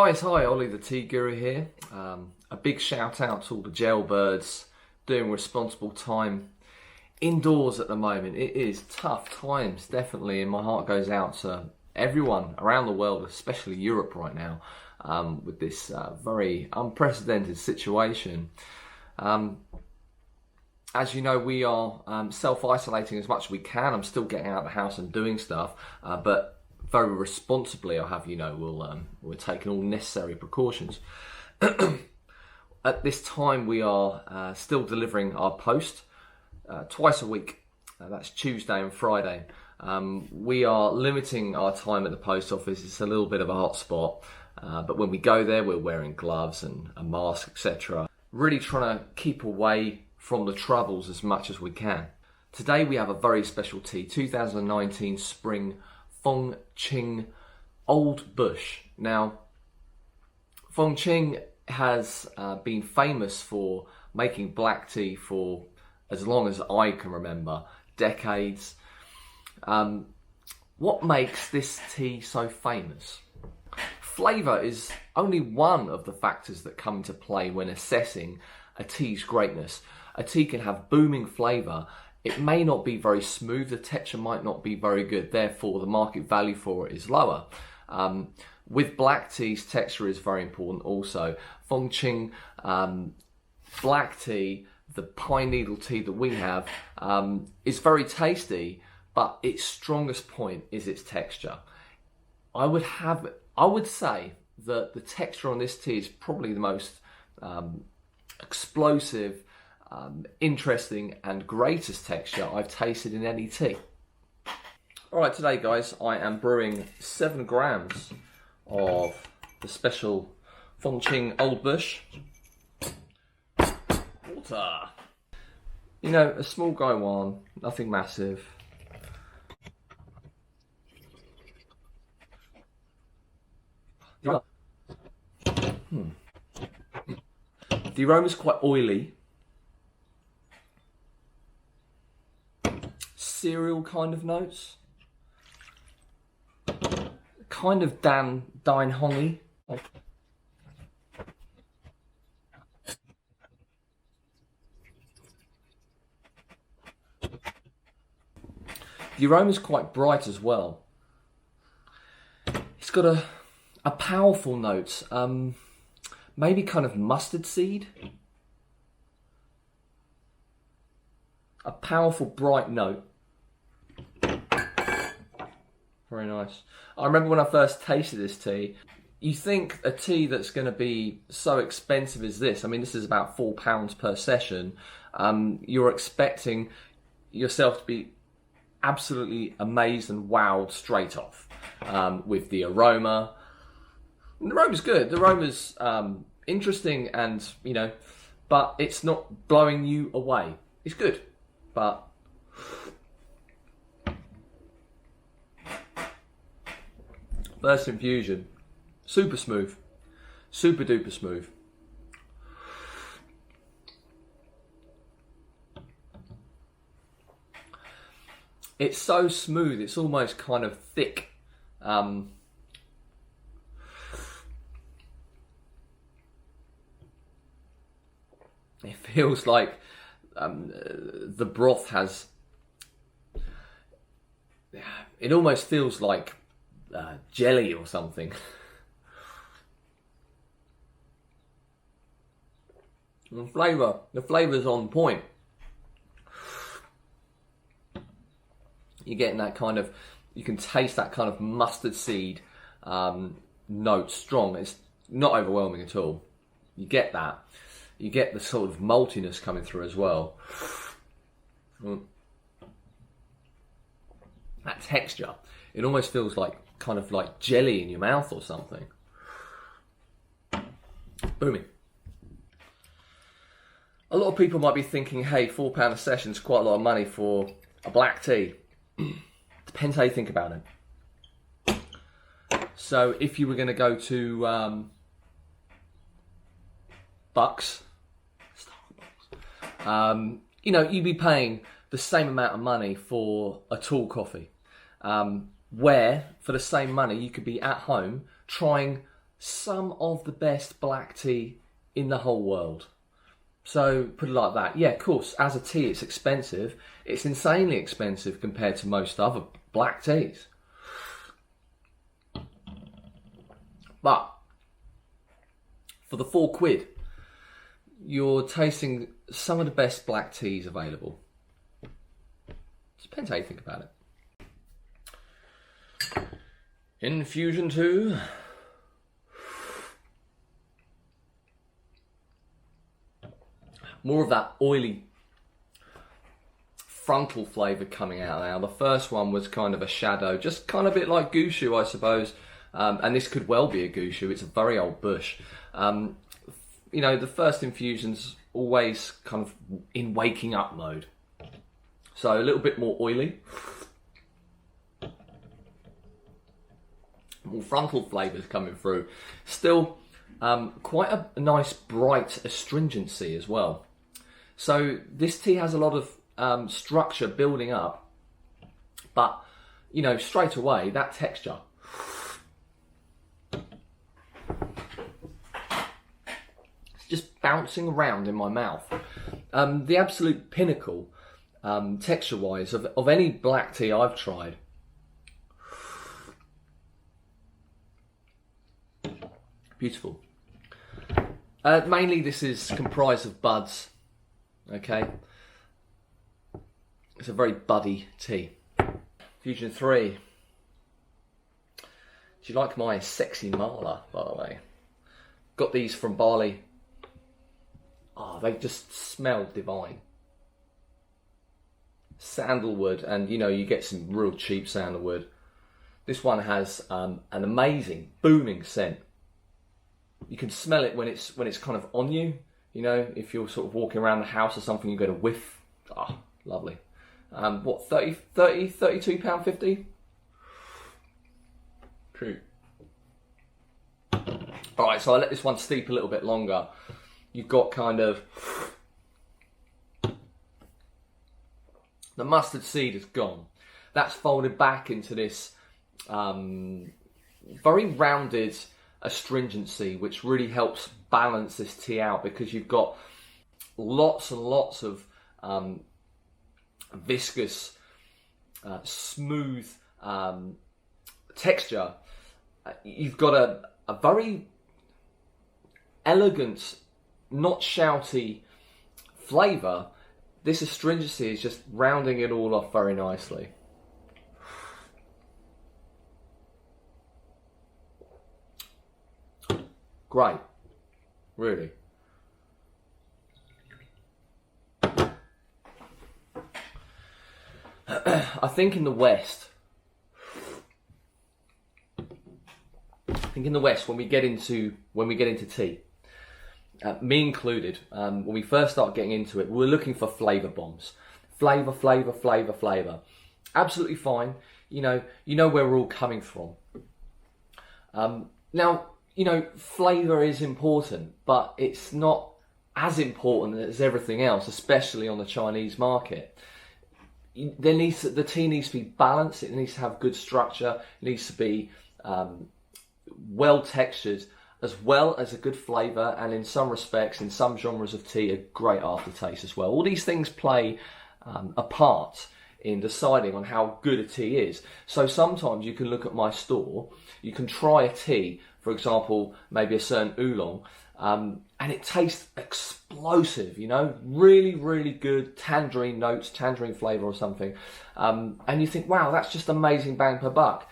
guys, hi, Ollie the Tea Guru here. A big shout out to all the jailbirds doing responsible time indoors at the moment. It is tough times, definitely, and my heart goes out to everyone around the world, especially Europe right now, with this very unprecedented situation. As you know, we are self-isolating as much as we can. I'm still getting out of the house and doing stuff, but very responsibly, I'll have you know, we're taking all necessary precautions. At this time, we are still delivering our post twice a week. That's Tuesday and Friday. We are limiting our time at the post office. It's a little bit of a hot spot, but when we go there, we're wearing gloves and a mask, etc. Really trying to keep away from the troubles as much as we can. Today we have a very special tea, 2019 Spring Fengqing Old Bush. Now, Fengqing has been famous for making black tea for as long as I can remember, decades. What makes this tea so famous? Flavour is only one of the factors that come into play when assessing a tea's greatness. A tea can have booming flavour. It may not be very smooth, the texture might not be very good, therefore the market value for it is lower. With black teas, texture is very important also. Fengqing black tea, the pine needle tea that we have, is very tasty, but its strongest point is its texture. I would say that the texture on this tea is probably the most explosive, interesting and greatest texture I've tasted in any tea. Alright, today guys, I am brewing 7 grams of the special Fengqing Old Bush. Water. You know, a small guy one, nothing massive. The aroma's quite oily. Cereal kind of notes. Kind of dine hongy. The aroma's quite bright as well. It's got a powerful note. Maybe kind of mustard seed. A powerful, bright note. Very nice. I remember when I first tasted this tea, you think a tea that's going to be so expensive as this, I mean this is about £4 per session, you're expecting yourself to be absolutely amazed and wowed straight off with the aroma. The aroma's good, the aroma's interesting and, you know, but it's not blowing you away. It's good, but first infusion, super smooth, super duper smooth. It's so smooth, it's almost kind of thick. It feels like the broth has, it almost feels like jelly or something. The flavour's on point. You're getting that kind of, you can taste that kind of mustard seed note strong. It's not overwhelming at all. You get that. You get the sort of maltiness coming through as well. That texture, it almost feels like kind of like jelly in your mouth or something. Booming. A lot of people might be thinking, hey, £4 a session is quite a lot of money for a black tea. Depends how you think about it. So if you were going to go to Bucks, you know, you'd be paying the same amount of money for a tall coffee. Where, for the same money, you could be at home trying some of the best black tea in the whole world. So put it like that. Yeah, of course, as a tea it's expensive. It's insanely expensive compared to most other black teas. But for the £4, you're tasting some of the best black teas available. Depends how you think about it. Infusion 2. More of that oily frontal flavour coming out now. The first one was kind of a shadow, just kind of a bit like Gushu, I suppose. And this could well be a Gushu. It's a very old bush. You know, the first infusion's always kind of in waking up mode. So a little bit more oily. More frontal flavours coming through. Still quite a nice bright astringency as well. So this tea has a lot of structure building up, but you know, straight away that texture. It's just bouncing around in my mouth. The absolute pinnacle, texture-wise, of any black tea I've tried. Beautiful. Mainly this is comprised of buds, okay? It's a very buddy tea. Fusion 3. Do you like my sexy mala, by the way? Got these from Bali. Oh, they just smell divine. Sandalwood, and you know, you get some real cheap sandalwood. This one has an amazing, booming scent. You can smell it when it's kind of on you. You know, if you're sort of walking around the house or something, you get a whiff. Ah, oh, lovely. What, £32.50? True. Alright, so I let this one steep a little bit longer. You've got kind of... the mustard seed is gone. That's folded back into this very rounded astringency, which really helps balance this tea out, because you've got lots and lots of viscous, smooth texture. You've got a very elegant, not shouty flavour. This astringency is just rounding it all off very nicely. Great, really. I think in the West, when we get into tea, me included, when we first start getting into it, we're looking for flavour bombs. Flavour. Absolutely fine. You know where we're all coming from. Now, you know, flavour is important, but it's not as important as everything else, especially on the Chinese market. The tea needs to be balanced. It needs to have good structure. It needs to be well textured, as well as a good flavour, and in some respects, in some genres of tea, a great aftertaste as well. All these things play a part in deciding on how good a tea is. So sometimes you can look at my store, you can try a tea, for example, maybe a certain oolong, and it tastes explosive, you know, really, really good tangerine notes, tangerine flavour or something. And you think, wow, that's just amazing bang per buck.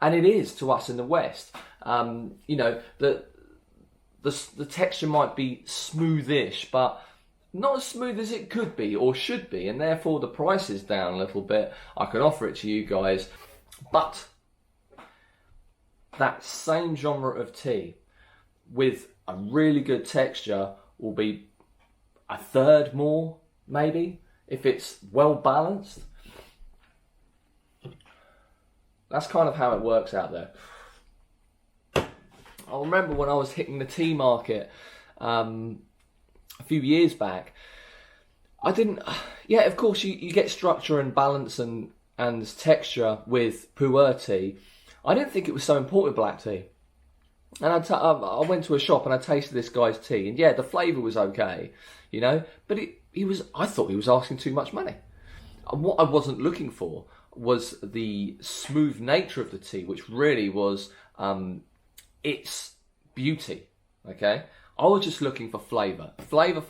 And it is to us in the West. You know, the texture might be smoothish, but not as smooth as it could be or should be, and therefore the price is down a little bit. I can offer it to you guys, but that same genre of tea with a really good texture will be a third more, maybe, if it's well balanced. That's kind of how it works out there. I remember when I was hitting the tea market a few years back, I didn't... Yeah, of course, you get structure and balance and texture with pu'er tea. I didn't think it was so important with black tea. And I went to a shop and I tasted this guy's tea, and yeah, the flavour was okay, you know, but I thought he was asking too much money. And what I wasn't looking for was the smooth nature of the tea, which really was its beauty, okay? I was just looking for flavour, and flavour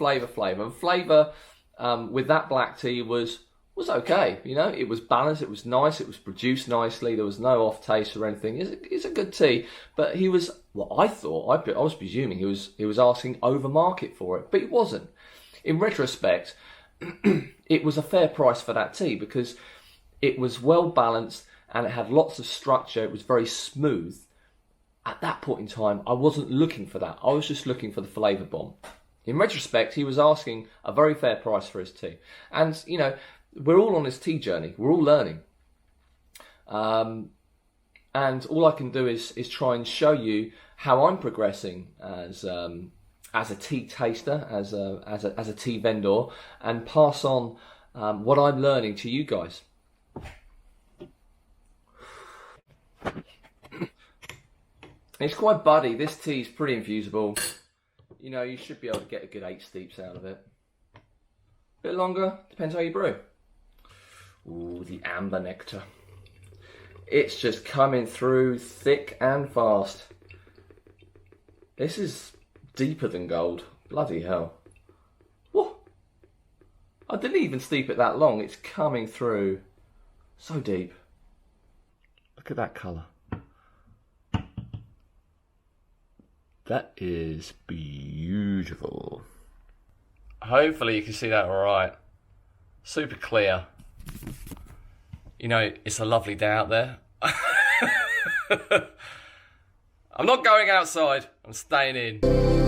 with that black tea was okay, you know. It was balanced, it was nice, it was produced nicely, there was no off taste or anything. It's a good tea, but he was, well, I was presuming he was asking over market for it, but he wasn't. In retrospect, it was a fair price for that tea because it was well balanced and it had lots of structure. It was very smooth. At that point in time, I wasn't looking for that. I was just looking for the flavour bomb. In retrospect, he was asking a very fair price for his tea. And, you know, we're all on this tea journey. We're all learning. And all I can do is try and show you how I'm progressing as a tea taster, as a tea vendor, and pass on what I'm learning to you guys. It's quite buddy. This tea is pretty infusible. You know, you should be able to get a good 8 steeps out of it. A bit longer, depends how you brew. Ooh, the amber nectar. It's just coming through thick and fast. This is deeper than gold. Bloody hell. Whoa. I didn't even steep it that long. It's coming through so deep. Look at that colour. That is beautiful. Hopefully you can see that all right. Super clear. You know, it's a lovely day out there. I'm not going outside. I'm staying in.